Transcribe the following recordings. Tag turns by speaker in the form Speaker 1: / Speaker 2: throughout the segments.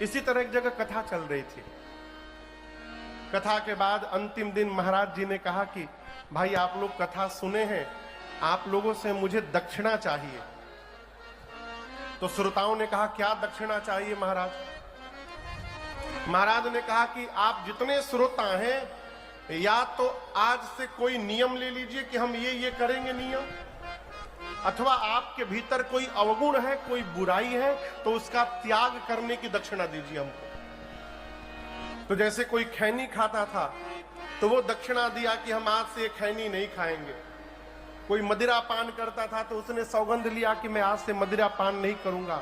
Speaker 1: इसी तरह एक जगह कथा चल रही थी। कथा के बाद अंतिम दिन महाराज जी ने कहा कि भाई आप लोग कथा सुने हैं, आप लोगों से मुझे दक्षिणा चाहिए। तो श्रोताओं ने कहा क्या दक्षिणा चाहिए महाराज? महाराज ने कहा कि आप जितने श्रोता हैं या तो आज से कोई नियम ले लीजिए कि हम ये करेंगे नियम, अथवा आपके भीतर कोई अवगुण है, कोई बुराई है तो उसका त्याग करने की दक्षिणा दीजिए हमको। तो जैसे कोई खैनी खाता था तो वो दक्षिणा दिया कि हम आज से खैनी नहीं खाएंगे। कोई मदिरा पान करता था तो उसने सौगंध लिया कि मैं आज से मदिरा पान नहीं करूंगा।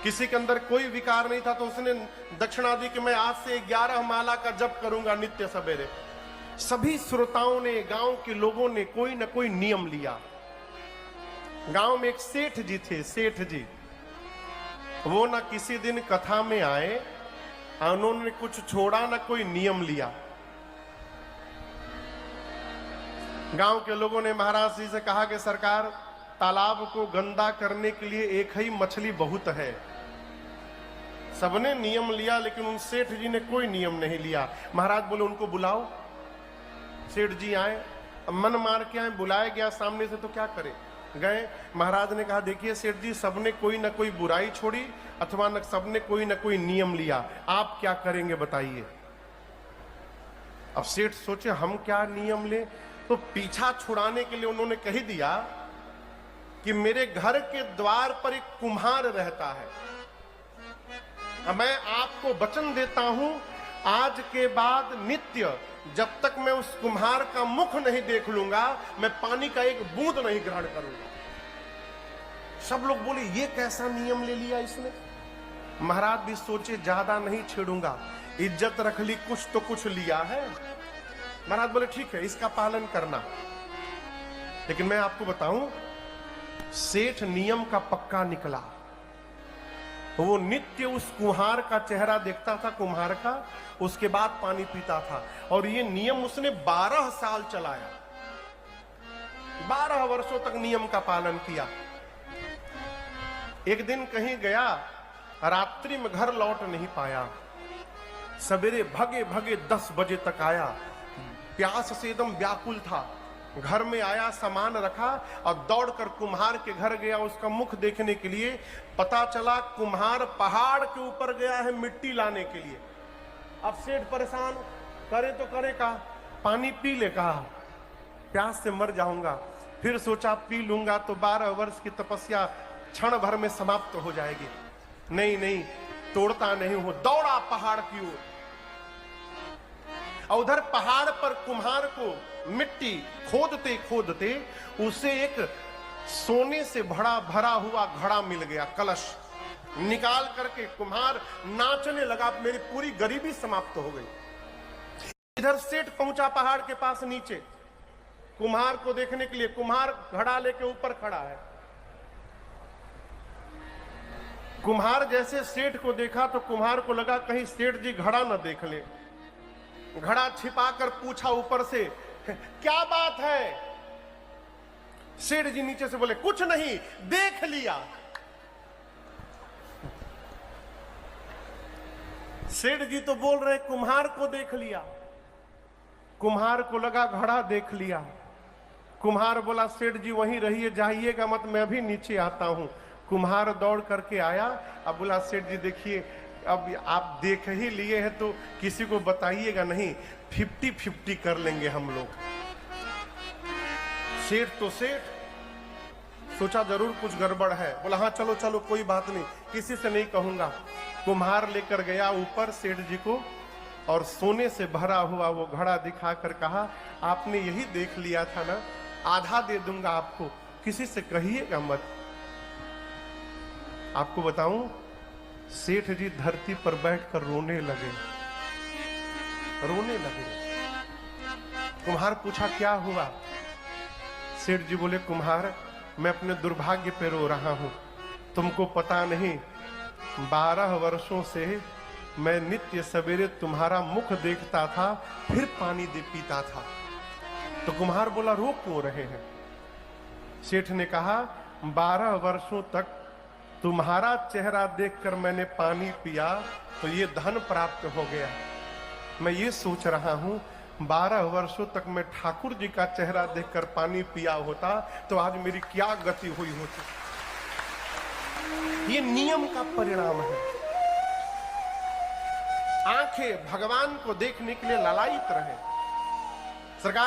Speaker 1: किसी के अंदर कोई विकार नहीं था तो उसने दक्षिणा दी कि मैं आज से 11 माला का जप करूंगा नित्य सवेरे। सभी श्रोताओं ने, गांव के लोगों ने कोई न कोई नियम लिया। गांव में एक सेठ जी थे, सेठ जी। वो न किसी दिन कथा में आए, उन्होंने कुछ छोड़ा न कोई नियम लिया। गांव के लोगों ने महाराज जी से कहा कि सरकार, तालाब को गंदा करने के लिए एक ही मछली बहुत है। सबने नियम लिया लेकिन उन सेठ जी ने कोई नियम नहीं लिया। महाराज बोले उनको बुलाओ। सेठ जी आए, मन मार के आए, बुलाया गया सामने से तो क्या करे, गए। महाराज ने कहा देखिए सेठ जी, सबने कोई ना कोई बुराई छोड़ी अथवा सबने कोई ना कोई नियम लिया, आप क्या करेंगे बताइए। अब सेठ सोचे हम क्या नियम ले, तो पीछा छुड़ाने के लिए उन्होंने कह दिया कि मेरे घर के द्वार पर एक कुम्हार रहता है, मैं आपको वचन देता हूं आज के बाद नित्य जब तक मैं उस कुम्हार का मुख नहीं देख लूंगा मैं पानी का एक बूंद नहीं ग्रहण करूंगा। सब लोग बोले ये कैसा नियम ले लिया इसने। महाराज भी सोचे ज्यादा नहीं छेड़ूंगा, इज्जत रख ली, कुछ तो कुछ लिया है। महाराज बोले ठीक है इसका पालन करना। लेकिन मैं आपको बताऊं, सेठ नियम का पक्का निकला। वो नित्य उस कुम्हार का चेहरा देखता था, कुम्हार का, उसके बाद पानी पीता था। और ये नियम उसने 12 साल चलाया, 12 वर्षों तक नियम का पालन किया। एक दिन कहीं गया, रात्रि में घर लौट नहीं पाया, सवेरे भगे भगे 10 बजे तक आया, प्यास से एकदम व्याकुल था। घर में आया, सामान रखा और दौड़कर कुम्हार के घर गया उसका मुख देखने के लिए। पता चला कुम्हार पहाड़ के ऊपर गया है मिट्टी लाने के लिए। अब सेठ परेशान, करे तो करे का, पानी पी ले, कहा प्यास से मर जाऊंगा। फिर सोचा पी लूंगा तो 12 वर्ष की तपस्या क्षण भर में समाप्त हो जाएगी। नहीं नहीं, तोड़ता नहीं हूं, दौड़ा पहाड़ की ओर। और उधर पहाड़ पर कुम्हार को मिट्टी खोदते खोदते उसे एक सोने से भरा हुआ घड़ा मिल गया, कलश निकाल करके कुम्हार नाचने लगा, मेरी पूरी गरीबी समाप्त हो गई। इधर सेठ पहुंचा पहाड़ के पास नीचे कुम्हार को देखने के लिए। कुम्हार घड़ा लेके ऊपर खड़ा है। कुम्हार जैसे सेठ को देखा तो कुम्हार को लगा कहीं सेठ जी घड़ा न देख ले। घड़ा छिपाकर पूछा ऊपर से क्या बात है। सेठ जी नीचे से बोले कुछ नहीं, देख लिया। सेठ जी तो बोल रहे कुम्हार को देख लिया। कुम्हार को लगा घड़ा देख लिया। कुम्हार बोला सेठ जी वहीं रहिए, जाइएगा मत, मैं भी नीचे आता हूं। कुम्हार दौड़ करके आया। अब बोला सेठ जी देखिए, अब आप देख ही लिए हैं तो किसी को बताइएगा नहीं, 50-50 कर लेंगे हम लोग। सेठ तो सेठ, सोचा जरूर कुछ गड़बड़ है। बोला हाँ चलो चलो कोई बात नहीं, किसी से नहीं कहूंगा। कुम्हार लेकर गया ऊपर सेठ जी को और सोने से भरा हुआ वो घड़ा दिखाकर कहा आपने यही देख लिया था ना, आधा दे दूंगा आपको, किसी से कहिएगा मत। आपको बताऊं, सेठ जी धरती पर बैठकर रोने लगे। कुम्हार पूछा क्या हुआ। सेठ जी बोले कुम्हार मैं अपने दुर्भाग्य पे रो रहा हूं, तुमको पता नहीं 12 वर्षों से मैं नित्य सवेरे तुम्हारा मुख देखता था फिर पानी दे पीता था। तो कुम्हार बोला रो क्यों रहे हैं। सेठ ने कहा 12 वर्षों तक तुम्हारा चेहरा देखकर मैंने पानी पिया, तो ये धन प्राप्त हो गया। मैं ये सोच रहा हूं 12 वर्षों तक मैं ठाकुर जी का चेहरा देखकर पानी पिया होता तो आज मेरी क्या गति हुई होती। ये नियम का परिणाम है। आंखें भगवान को देखने के लिए ललायित रहे। सरकार